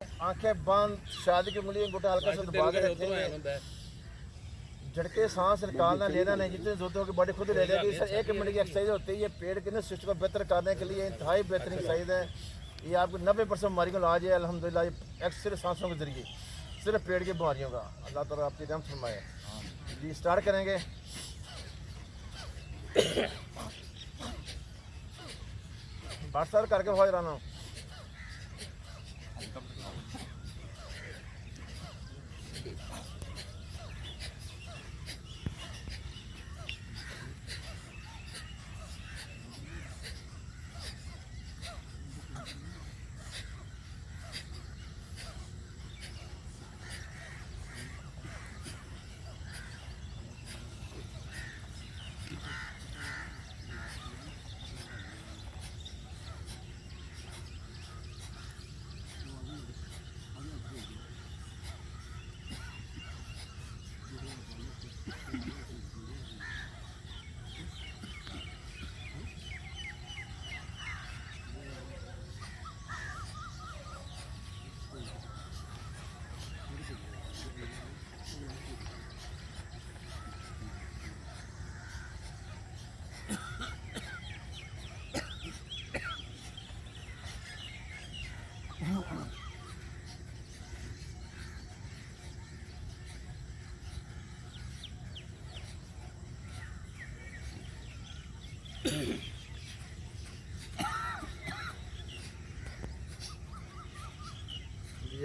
आंखें बंद, शादी की उंगली अंगूठा हल्का सा दबा के रखेंगे। झटके सांस निकालना लेना नहीं, जितने जरूरत होगी बॉडी खुद ले लेगी। सर 1 मिनट की एक्सरसाइज होती है, ये पेट के ना सिस्टम को बेहतर करने के लिए इंतहाई बेहतरीन एक्सरसाइज है। ये आपको 90% बीमारी का इलाज है अल्हम्दुलिल्लाह। ये सिर्फ सांसों के जरिए, सिर्फ पेट की बीमारियों का। अल्लाह ताला आपकी रहमत फरमाए। जी स्टार्ट करेंगे। बात करके बहुत रहना।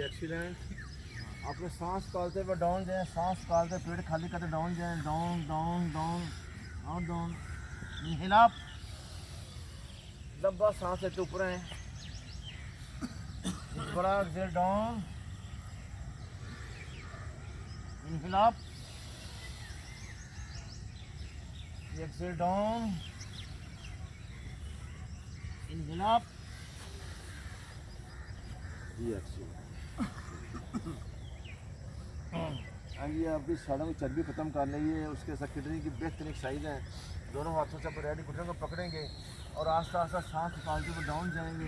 एक्सीडेंट आपने सांस निकालते हुए डाउन जाए, सांस निकालते पेट खाली करते डाउन जाए, डाउन डाउन डाउन और डाउन। हिला लंबा सांस लेते ऊपर है, बड़ा Excel down, inhale up, Excel down, inhale up, हाँ जी। आपकी साड़ों की चर्बी खत्म कर ली है, उसके साथ किडनी की बेहतरीन एक्सरसाइज है। दोनों हाथों से रेडी घुटनों को पकड़ेंगे और आस्ता आस्ता सांस निकालते हुए डाउन जाएंगे।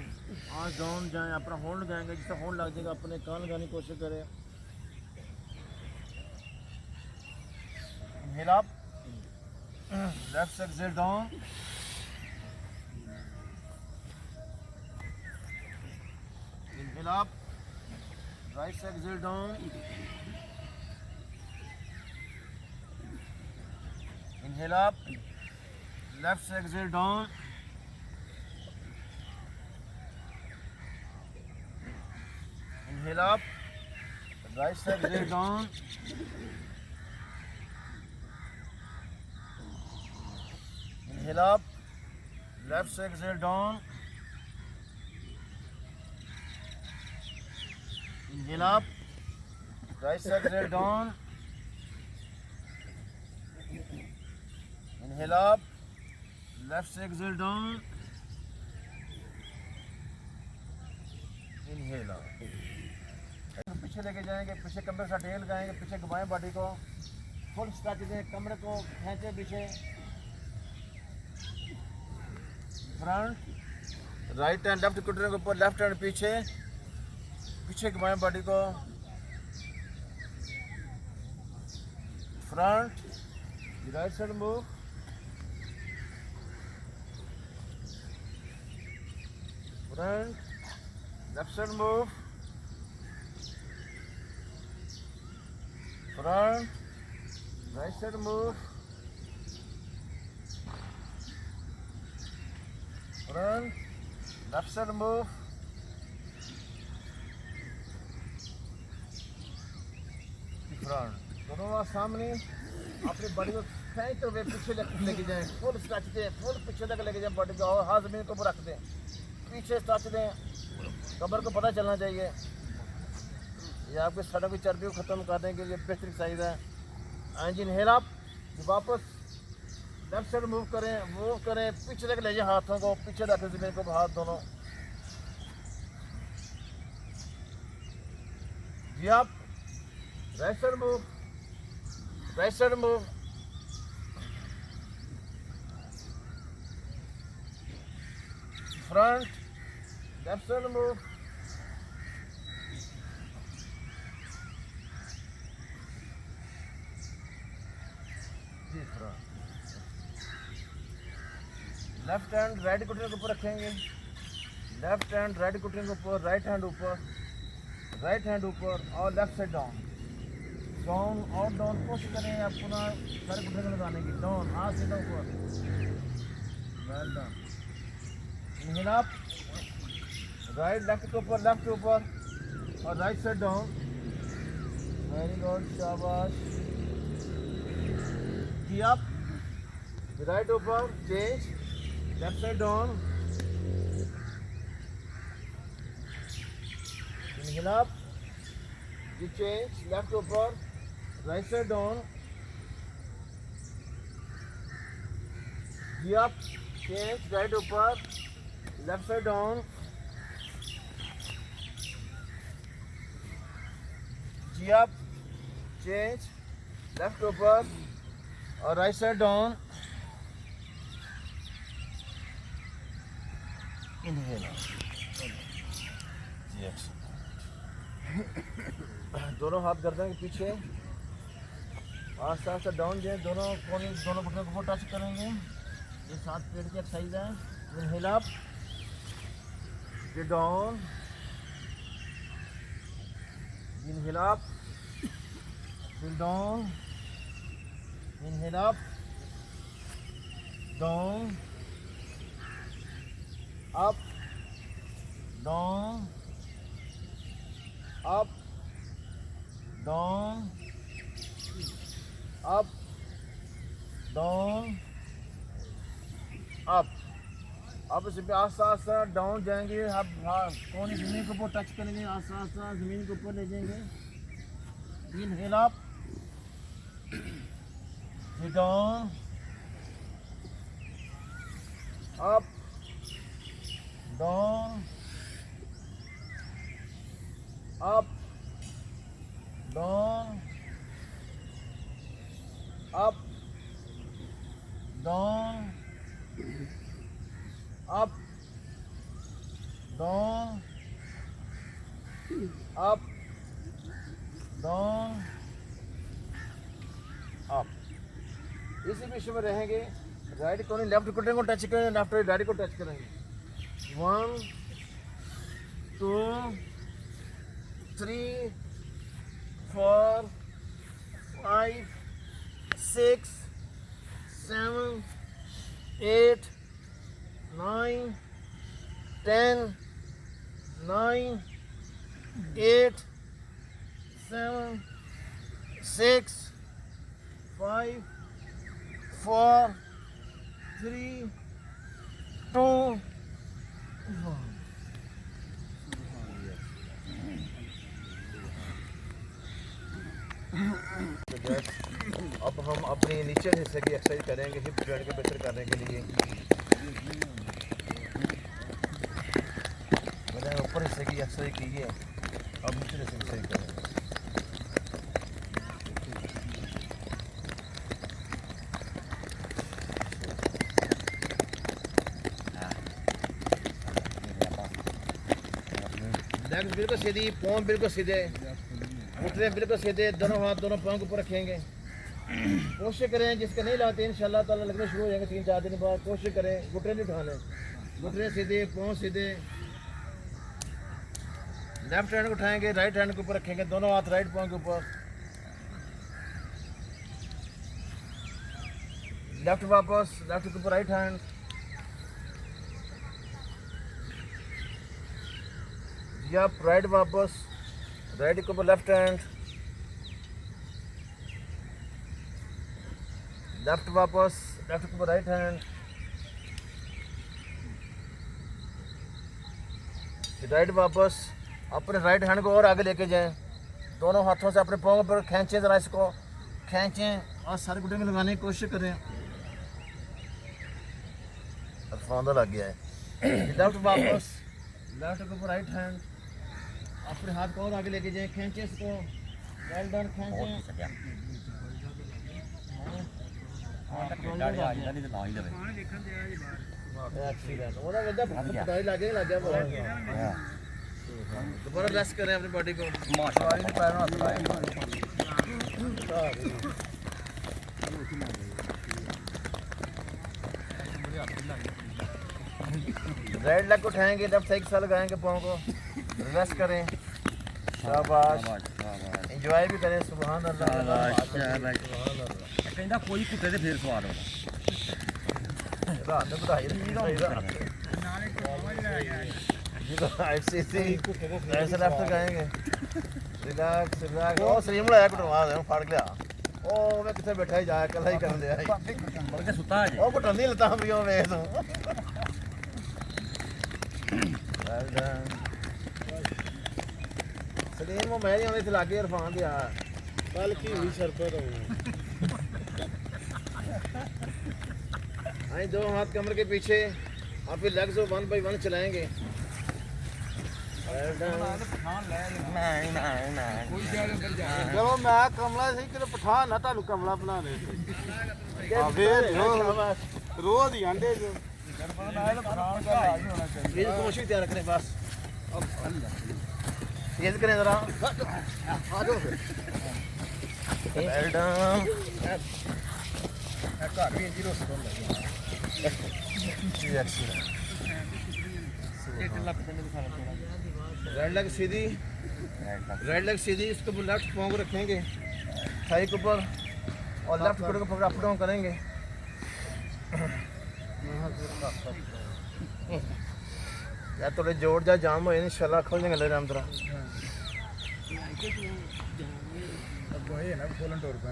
आज डाउन जाएं, अपना होल्ड लगाएंगे, जिससे होल्ड लग जाएगा अपने कान लगाने की कोशिश करें। इनहेल अप, लेफ्ट से exhale down, inhale up, right से exhale down, inhale up, left से exhale down, inhale up, right से exhale down, inhale up, left से exhale down, inhale up, right से exhale down, inhale up, left से exhale down, inhale up। पीछे लेके जाएंगे, पीछे कमरे से टेल लगाएंगे, पीछे घुमाएं बॉडी को, फुल स्ट्रेच दें, कमरे को खींचे पीछे, फ्रंट राइट हैंड लेफ्ट घुटने के ऊपर, लेफ्ट हैंड पीछे, पीछे घुमाएं बॉडी को, front right side move, front left side move, front, right side move, front, left side move, front। दोनों बार सामने अपनी बॉडी को खींचते हुए पीछे लेके जाएं, फुल स्ट्रेच दें, फुल पीछे तक लेके जाएं बॉडी को, और हाथ जमीन को ऊपर रख दें, पीछे स्ट्रेच दें, कमर को पता चलना चाहिए। ये आपके सड़क की चर्बी को ख़त्म करने के लिए बेहतरीन साइज है। एंड इनहेल अप, वापस लेफ्ट साइड मूव करें, पीछे तक ले जाए, हाथों को पीछे रखें जमीन को, हाथ दोनों। जी आप right side move, right side move, front left side move, left hand right घुटने के ऊपर रखेंगे, लेफ्ट हैंड राइट घुटने के ऊपर, राइट हैंड ऊपर, राइट हैंड ऊपर और लेफ्ट साइड डाउन, डाउन और डाउन। कोशिश करें अपना सारे घुटने को लगाने की, डाउन हाथ सीधा ऊपर, well done. Inhale up, right left के ऊपर, लेफ्ट के ऊपर और right side down, very good, शाबाश। की अप, राइट ऊपर, change, left side down, inhale up, you change, left ऊपर, right side down, G up, change, right ऊपर, left side down, G up, change, left ऊपर और right side down, inhale, yes. दोनों हाथ गर्दन के पीछे, आस्ते आस्ते डाउन जाए, दोनों कोने, दोनों घुटनों को टच करेंगे। ये 7 पेट की एक्सरसाइज है। Inhale up, down, inhale up, down, inhale up, down, up, down, up, down, up, down, up। अब इस पे आस्ता आस्ता डाउन जाएंगे। अब कौन ज़मीन के ऊपर टच करेंगे, आस्ता आस्ता ज़मीन के ऊपर ले जाएंगे। Inhale up, down, up, down, up, down, up, down, up, down, up, down, up। इसी विषय में रहेंगे। राइट कोने लेफ्ट घुटने को टच करेंगे, लेफ्ट राइट को टच करेंगे। 1 2 3 4 5 6 7 8 9 10 9 8 7 6 5 4 3 2 1। अब हम अपनी नीचे हिस्से की एक्सरसाइज करेंगे हिप जॉइंट को बेहतर करने के लिए। मैंने ऊपर हिस्से की एक्सरसाइज की है, अब नीचे हिस्से की एक्सरसाइज करेंगे। लेग बिल्कुल सीधी, पाँव बिल्कुल सीधे, घुटने बिल्कुल सीधे, दोनों हाथ दोनों पाँव के ऊपर रखेंगे। कोशिश करें, जिसके नहीं लाते इंशाल्लाह ताला लगने शुरू हो जाएंगे 3-4 दिन बाद। कोशिश करें घुटने नहीं उठाने, घुटने सीधे, पाँव सीधे। लेफ्ट हैंड को उठाएंगे, राइट हैंड के ऊपर रखेंगे, दोनों हाथ राइट पाँव के ऊपर। लेफ्ट वापस, लेफ्ट के ऊपर राइट हैंड, या राइट वापस, राइट के ऊपर लेफ्ट हैंड, लेफ्ट वापस, लेफ्ट के ऊपर राइट हैंड, राइट वापस। अपने राइट हैंड को और आगे लेके जाएं, दोनों हाथों से अपने पाँव पर खींचें, ज़रा इसको खींचें और सारे घुटने में लगाने की कोशिश करें। फौंदा लग गया है। लेफ्ट वापस, लेफ्ट के ऊपर राइट हैंड, अपने हाथ को और आगे लेके जाएं, खींचें इसको, वेल डन, खींचें। दोबारा रेस्ट करें अपनी बॉडी को। राइट लेग उठाएंगे, लेफ्ट साइड से लगाएंगे पाँव को, रिलैक्स करें, शाबाश, एंजॉय भी करें। सुभान अल्लाह। ਕਹਿੰਦਾ ਕੋਈ ਕੁੱਤੇ ਦੇ ਫੇਰ ਸਵਾਦ ਹੋਣਾ रात में बताइए ऐसे ऐसे लेफ्ट लगाएंगे, रिलैक्स रिलैक्स। ओ सलीम लाया कटवा दे फाड़ लिया। ओ मैं किथे बैठा ही जाया कल ही कर लिया ਬਲਕਿ ਸੁੱਤਾ ਜੇ ओ घुटन नहीं लता भी ओ ਵੇਖ तू। Well done Salim. वो मैं नहीं आने थे लागे इरफान दे आ कल की हुई शरबत हो। आई दो हाथ कमर के पीछे, आप फिर लेग्स को 1 बाय 1 चलाएंगे। ਚਲੋ ਮੈਂ ਕਮਲਾ ਸੀ ਕਿ ਪਠਾਨ ਨਾ ਤੁਹਾਨੂੰ ਕਮਲਾ ਬਣਾ ਦੇ ਰੋਜ਼ ਹੀ ਆਂਡੇ ਜੋ ये कोशिश ध्यान रखने बस तेज करें जरा। आ जाओ फिर। Well done. घर भी इंजी रोस्ट होने लगी। राइट लेग सीधी, राइट लेग सीधी, इसके ऊपर लेफ्ट पाँव को रखेंगे थाई के ऊपर और लेफ्ट फुट को पकड़ अप डाउन करेंगे। यार थोड़े जोड़ जा जाम हो इंशाल्लाह खोल देंगे ले राम तरह। अब वही है ना खोलन टोर पे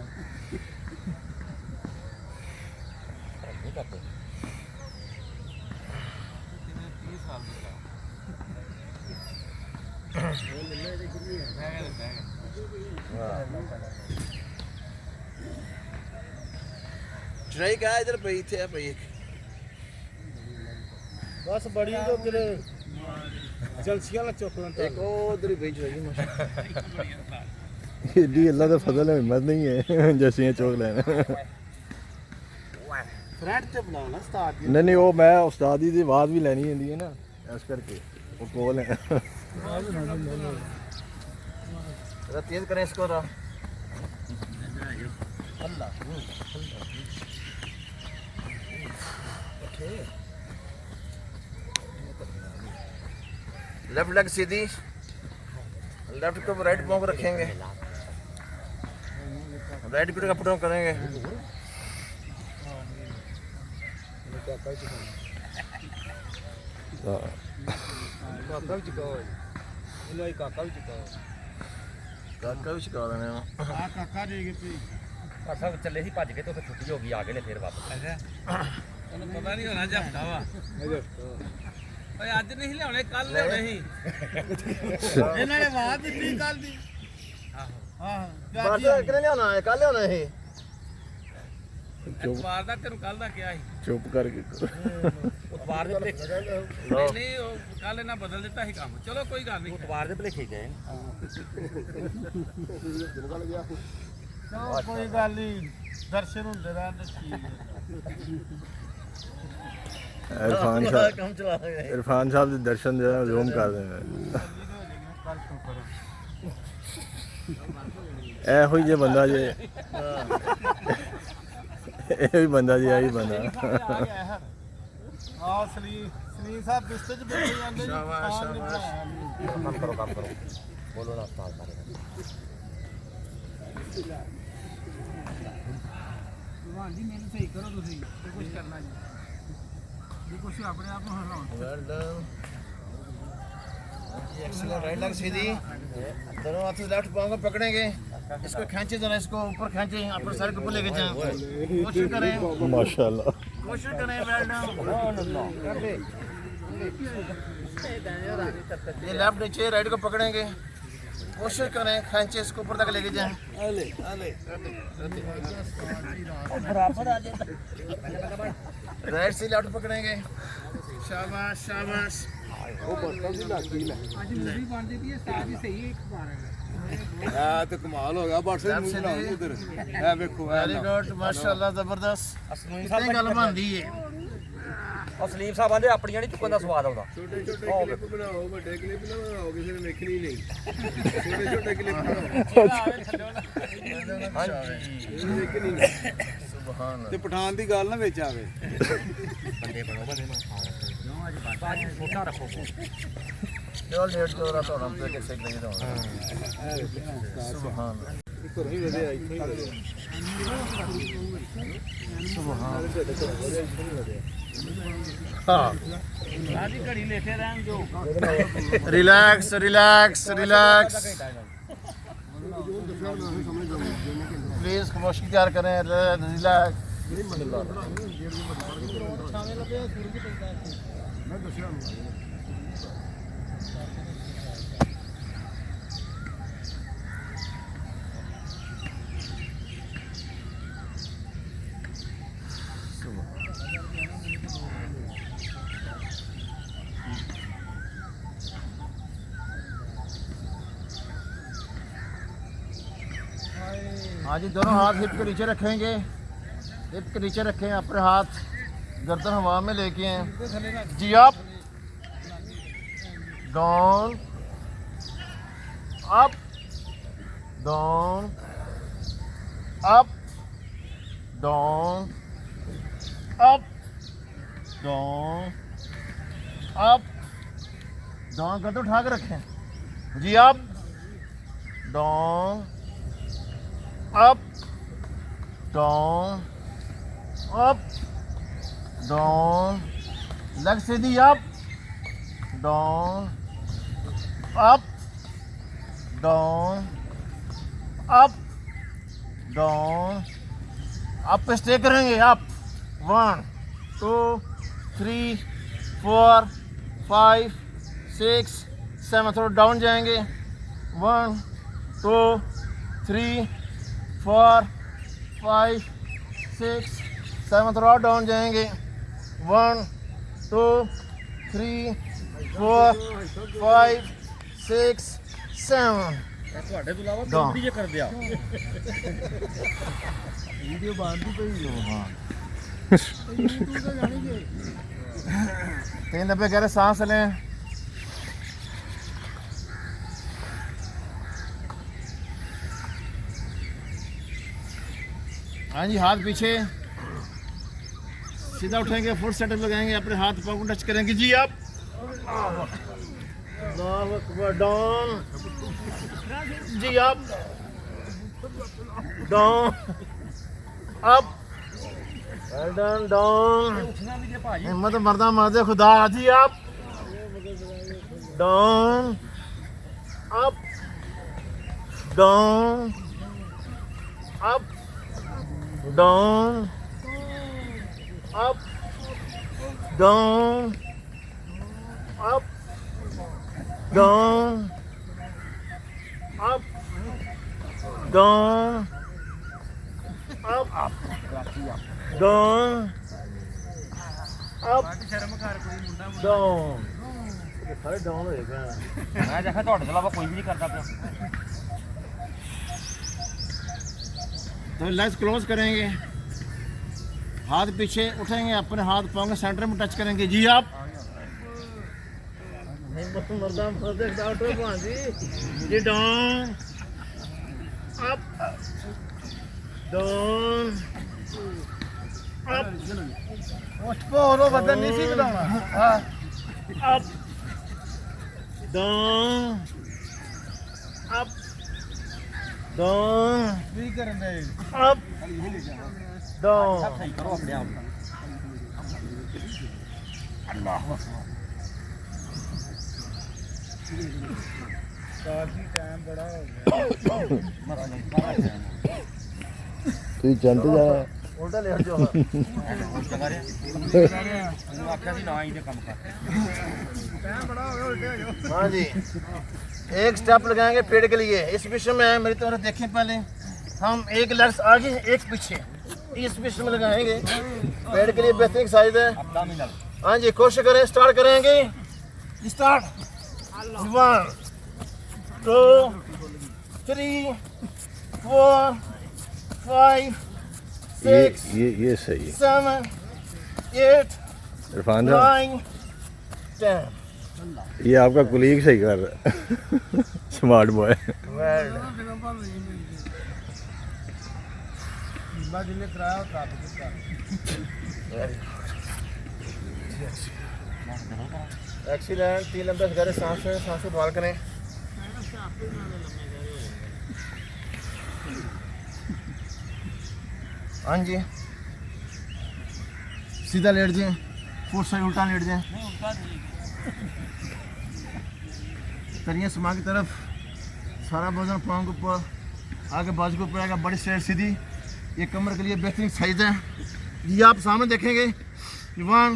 चढ़ाई क्या इधर पई थे पई बस बड़ी जो तेरे जलसियां ना चौकलन एक उधर ही भेज रही एडी अल्लाह का फजल है, हिम्मत नहीं है जैसे चौक लेना। फ्रेंड ते बनाना उस्ताद जी नहीं नहीं, वो मैं उस्ताद दी आवाज़ भी लेनी होती है ना, इस करके वो कोल है। जरा तेज करें इसको जरा। लेफ्ट लेग सीधी, लेफ्ट को राइट पाँव को रखेंगे, राइट को अप डाउन करेंगे। काका भी चुका इन्हों काका भी चुका काका भी शिका देने आ काका दे के पी ਅਸਾਂ ਚੱਲੇ ਸੀ ਭੱਜ ਕੇ ਤੇ ਉੱਥੇ ਛੁੱਟੀ ਹੋ ਗਈ, ਆ ਗਏ ਨੇ ਫੇਰ ਵਾਪਸ। ਉਹਨੂੰ ਪਤਾ ਨਹੀਂ ਹੋਣਾ ਝਪਟਾ ਵਾ ਓਏ ਅੱਜ ਨਹੀਂ ਲਿਆਉਣੇ ਕੱਲ ਲਿਆਉਣੇ ਸੀ ਇਹਨਾਂ ਨੇ ਬਾਤ ਦਿੱਤੀ ਕੱਲ ਦੀ ਆਹ बस कितने लियाना है? कल लियाना है। ਇਤਵਾਰ ਦਾ ਤੈਨੂੰ ਕੱਲ ਦਾ ਕਿਹਾ ਸੀ चुप करके ਉਤਵਾਰ ਦੇ ਭਲੇਖੇ ਨਹੀਂ ਨਹੀਂ ਉਹ ਕੱਲ ਇਹਨਾਂ ਬਦਲ ਦਿੱਤਾ ਸੀ ਕੰਮ। ਚਲੋ ਕੋਈ ਗੱਲ ਨਹੀਂ। ਉਤਵਾਰ ਦੇ ਭਲੇਖੇ ਗਏ ਨੇ। ਚਲੋ ਕੋਈ ਗੱਲ ਨਹੀਂ, ਦਰਸ਼ਨ ਹੁੰਦੇ ਰਹਿਣ ਤੇ ਠੀਕ ਹੈ। इरफान साहब, कम चला गए। इरफान साहब के दर्शन जो है जूम कर रहे हैं। ਕੱਲ ਤੋਂ ਕਰੋ ਇਹੋ ਜੇ ਬੰਦਾ ਜੇ ਇਹ ਵੀ ਬੰਦਾ ਜੀ, ਆਹੀ ਬੰਦਾ। ਆ ਸਲੀਮ ਸਾਹਿਬ ਬਿਸਤੇ ਚ ਬੈਠੇ ਜਾਂਦੇ ਜੀ शाबाश, ਖਾਣ ਨਹੀਂ शाबाश। ਬਣਾਇਆ ਕੰਮ ਕਰੋ ਬੋਲੋ ਨਾ ਉਸਤਾਦ ਬਾਰੇ। ਭਗਵਾਨ ਜੀ ਮੈਨੂੰ ਸਹੀ ਕਰੋ ਤੁਸੀਂ ਤੇ ਕੁਝ ਕਰਨਾ ਜੀ ਜੇ ਕੁਝ ਆਪਣੇ ਆਪ ਨੂੰ ਹਰਾਉਣ। Well done. Excellent. Right leg सीधी, दोनों हाथ से लेफ्ट पाँव को पकड़ेंगे, इसको खींचे जरा, इसको ऊपर खींचे, अपने सर के ऊपर लेके जाएं। कोशिश करें, माशाल्लाह। कोशिश करें। Well done. ये लेफ्ट नीचे राइट को पकड़ेंगे, कोशिश करें खींचे, इसको ऊपर तक लेके जाएं। राइट से लेफ्ट पकड़ेंगे। शाबाश शाबाश। ਉਹ ਬਰਤਨ ਦੀ ਲੱਗੀ ਲੈ ਅੱਜ ਮੂਵੀ ਬਣਦੀ ਪਈ ਹੈ ਸਟਾਰ ਦੀ ਸਹੀ ਇੱਕ ਵਾਰ ਆ ਤੇ ਕਮਾਲ ਹੋ ਗਿਆ ਬਰਤਨ ਨੂੰ ਬਣਾਓ ਉਧਰ ਇਹ ਵੇਖੋ वेरी गुड, माशाल्लाह, जबरदस्त। ਅਸਲੀਮ इतनी ਸਾਹਿਬ गल बनदी है। ਅਸਲੀਮ ਸਾਹਿਬ ਆਂਦੇ ਆਪਣੀਆਂ ਨਹੀਂ ਚੁੱਕਣ ਦਾ ਸਵਾਦ ਆਉਂਦਾ। ਛੋਟੇ ਛੋਟੇ ਕਲਿੱਪ ਬਣਾਓ, ਵੱਡੇ ਕਲਿੱਪ ਨਾ ਬਣਾਓ, ਕਿਸੇ ਨੇ ਵੇਖਣੀ ਨਹੀਂ। ਛੋਟੇ ਛੋਟੇ ਕਲਿੱਪ ਬਣਾਓ, ਹਾਂਜੀ ਵੇਖਣੀ ਨਹੀਂ। सुभान ਤੇ ਪਠਾਨ ਦੀ ਗੱਲ ਨਾ ਵਿੱਚ ਆਵੇ। ਬੰਦੇ ਬਣੋ ਬੰਦੇ ਨੂੰ ਬਾਜੀ ਛੋਟਾ ਰੱਖੋ ਚਲ ਲੇਟ ਜੋ ਰਹਾ ਤਾਂ ਹਮ ਤੇ ਸਹੀ ਨਹੀਂ ਰਹਾ ਸੁਭਾਨ ਘਰੋਂ ਹੀ ਵਧਿਆ ਇੱਥੇ ਹਾਂ ਸਾਡੀ ਘੜੀ ਲੇਟੇ ਰਹਿਣ ਜੋ रिलैक्स रिलैक्स रिलैक्स प्लीज खामोशी इख्तियार करें रिलैक्स हाँ जी दोनों हाथ हिप के नीचे रखेंगे हिप के नीचे रखें अपने हाथ गर्दन हवा में लेके हैं जी up down up down up down up down up down गर्दन उठा के रखें जी up down up down up down leg सीधी up down up down up down up पे स्टे करेंगे up 1 2 3 4 5 6 7 थोड़ा डाउन जाएंगे 1 2 3 4 5 6 7 थोड़ा डाउन जाएंगे 1 2 3 4 5 6 7 ਤੁਹਾਡੇ ਤੋਂ ਇਲਾਵਾ Down. ਕੋਈ ਜੇ ਕਰਦੇ ਆ ਵੀਡੀਓ ਬੰਦ ਹੀ ਪਈ ਹਾਂ 390 कह रहे सांस लें हाँ जी हाथ पीछे सीधा उठेंगे फुल सेटअप लगाएंगे अपने हाथ पाँव को टच करेंगे जी आप डाउन जी आप डाउन अप डन डाउन हिम्मत मरदा मरदे खुदा जी आप down up down up down up down up down up down up down up down ਸਾਰੇ ਡਾਊਨ ਹੋਏਗਾ ਮੈਂ ਦੇਖਿਆ ਤੁਹਾਡੇ ਤੋਂ ਇਲਾਵਾ ਕੋਈ ਵੀ ਨਹੀਂ ਕਰਦਾ ਪਿਆ तो लेग्स क्लोज करेंगे हाथ पीछे उठेंगे अपने हाथ पाँव के सेंटर में टच करेंगे जी आप जी डाउन अप डाउन अप बदन नहीं सीखना up down up down up down ਸਹੀ ਕਰੋ ਆਪਣੇ ਆਪ ਨੂੰ ਤੁਸੀਂ ਚੰਦ ਜਾ उल्टा लेट जाओ ਜਗਾ ਰਿਹਾ ਉਹਨੂੰ ਆਖਿਆ ਸੀ ਨਾ ਹੀ ਤੇ ਕੰਮ ਕਰ हाँ जी एक स्टेप लगाएंगे पेड़ के लिए इस विषय में मेरी तरफ देखें पहले हम एक लेग्स आगे एक पीछे इस विषय में लगाएंगे पेड़ के लिए बेहतरीन साइज है ਐਬਡੋਮੀਨਲ हाँ जी कोशिश करें स्टार्ट करेंगे स्टार्ट 1 2 3 4 5 6 ये सही है 7 8 इरफान 9 10 ये आपका कुलीग सही कर रहा है स्मार्ट बॉय वेल एक्सीलेंट। 3 लंबे गहरे सांस लें, सांस को बहाल करें। हाँ जी, सीधा लेट जाए, फुट से उल्टा लेट जाए। करिए समा की तरफ, सारा वजन पाँव के ऊपर, आगे बाजू के ऊपर आएगा, बड़ी स्ट्रेट सीधी। ये कमर के लिए बेहतरीन साइज है। ये आप सामने देखेंगे। 1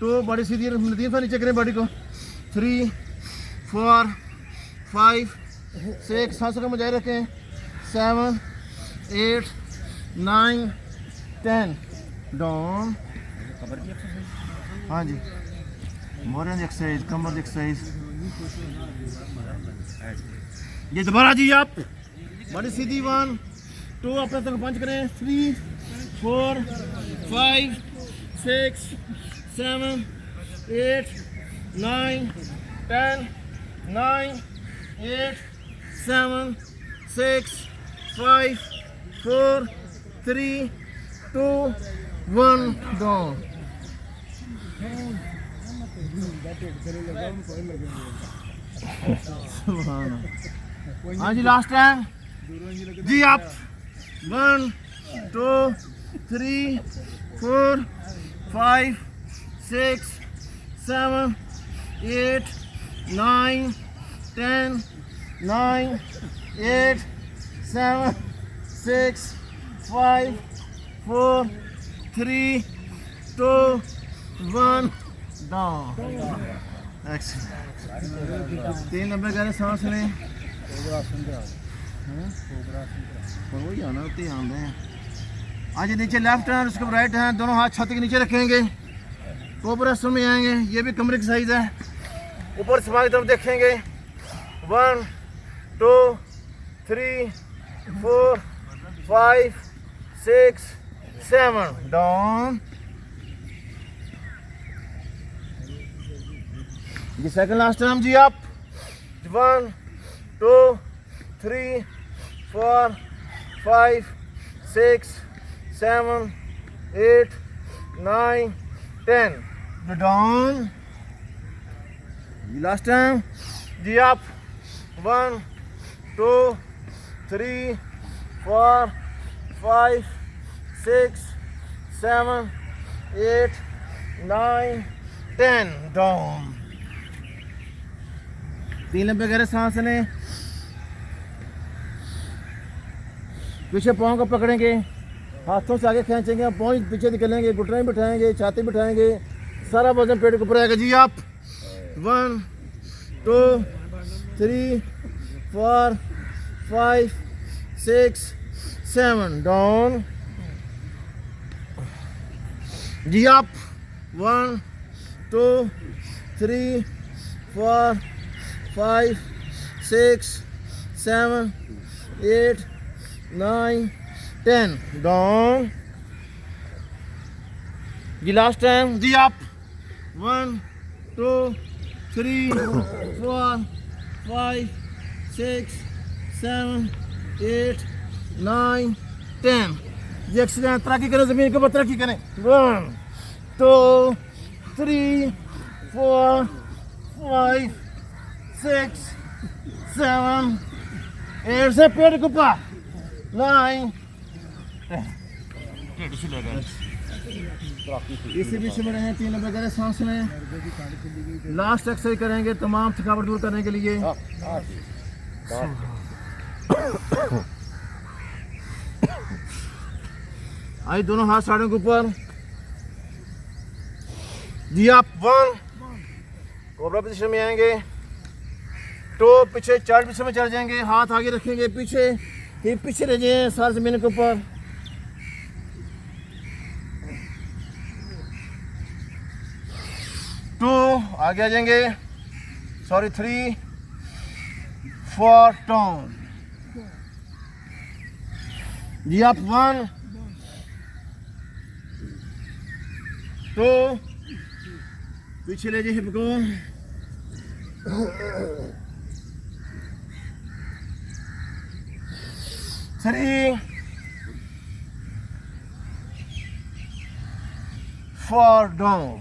2 बड़ी सीधी नतीजा नीचे करें बॉडी को। 3 4 5 6 सांसों का मजाई रखें। 7 8 9 10 डाउन। हाँ जी, मोरन की एक्सरसाइज, कमर की एक्सरसाइज। ये दोबारा जी आप बड़ी सीधी। 1 2 अपने तक पंच करें। 3 4 5 6 7 8 9 10 9 8 7 6 5 4 3 2 1 डाउन। हाँ जी, लास्ट टाइम जी आप 1 2 3 4 5 6 7 8 9 10 9 8 7 6 5 4 3 2 1 डाउन। एक्सीलेंट। 3 लंबे गहरे सांस लें। वही आना होती आते हैं। आज नीचे लेफ्ट हैंड, उसके राइट हैंड, दोनों हाथ छत के नीचे रखेंगे। कोबरा आसन में आएंगे। ये भी कमरे की साइज है। ऊपर समा की तरफ देखेंगे। 1 2 3 4 5 6 7 डाउन। ये सेकंड लास्ट टाइम जी आप 1 2 3 4 5 6 7 8 9 10 डाउन। लास्ट टाइम जी आप 1 2 3 4 5 6 7 8 9 10 डाउन। 3 लंबे गहरे सांस लें। पीछे पाँव को पकड़ेंगे, हाथों से आगे खींचेंगे, पाँव पीछे निकलेंगे, घुटने बिठाएंगे, छाती बिठाएंगे, सारा वजन पेट के ऊपर आएगा जी आप। 1 2 3 4 5 6 7 डाउन। जी आप 1 2 3 4 5 6 7 8 9 10 डाउन। जी लास्ट टाइम जी आप 1 2 3 4 5 6 7 8 9 10। जी एक्सीलेंट। तरक्की करें, जमीन के ऊपर तरक्की करें। 1 2 3 4 5 6 7 8 से पेट के ऊपर 9 10। इसी बीच में रहें। 3 लंबे गहरे सांस लें। लास्ट एक्सरसाइज करेंगे तमाम थकावट दूर करने के लिए। आई दोनों हाथ साड़ियों के ऊपर जी आप 1 कोबरा पोजीशन में आएंगे। तो पीछे 4 पीछे में चढ़ जाएंगे, हाथ आगे रखेंगे, पीछे ही पीछे रह जाए सारे जमीन के ऊपर। टू आगे आ जाएंगे, सॉरी 3 4 डाउन। जी आप 1 2 पीछे ले जाइए हिप को। 3 4 डाउन।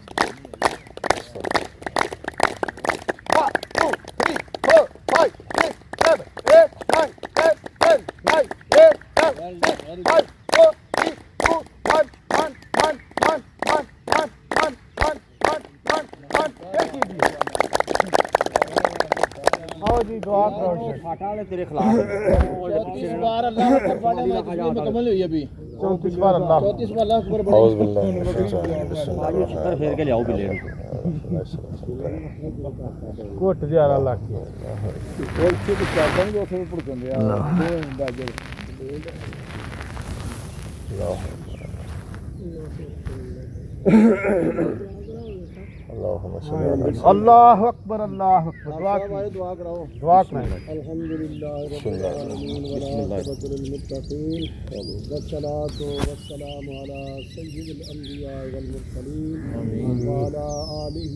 फाटा वाले तेरे खिलाफ 34 बार अल्लाह अकबर पढ़ने में कितनी मुकम्मल हुई अभी 34 बार अल्लाह 34 बार अल्लाह अकबर औज़ बिल्लाह आगे छतर फेर के ले आओ बिल्ले कोट जियारा लाके और से तो चाहता हूं जो थे भुड़कन दे अल्लाह अकबर अल्लाह अकबर दुआ कराओ दुआ कराओ अल्हम्दुलिल्लाह रब्बिल आलमीन वलाकिबतुल मुत्तकीन वस्सलातु वस्सलामु अला सय्यिदिल अंबिया वल मुरसलीन व अला आलिहि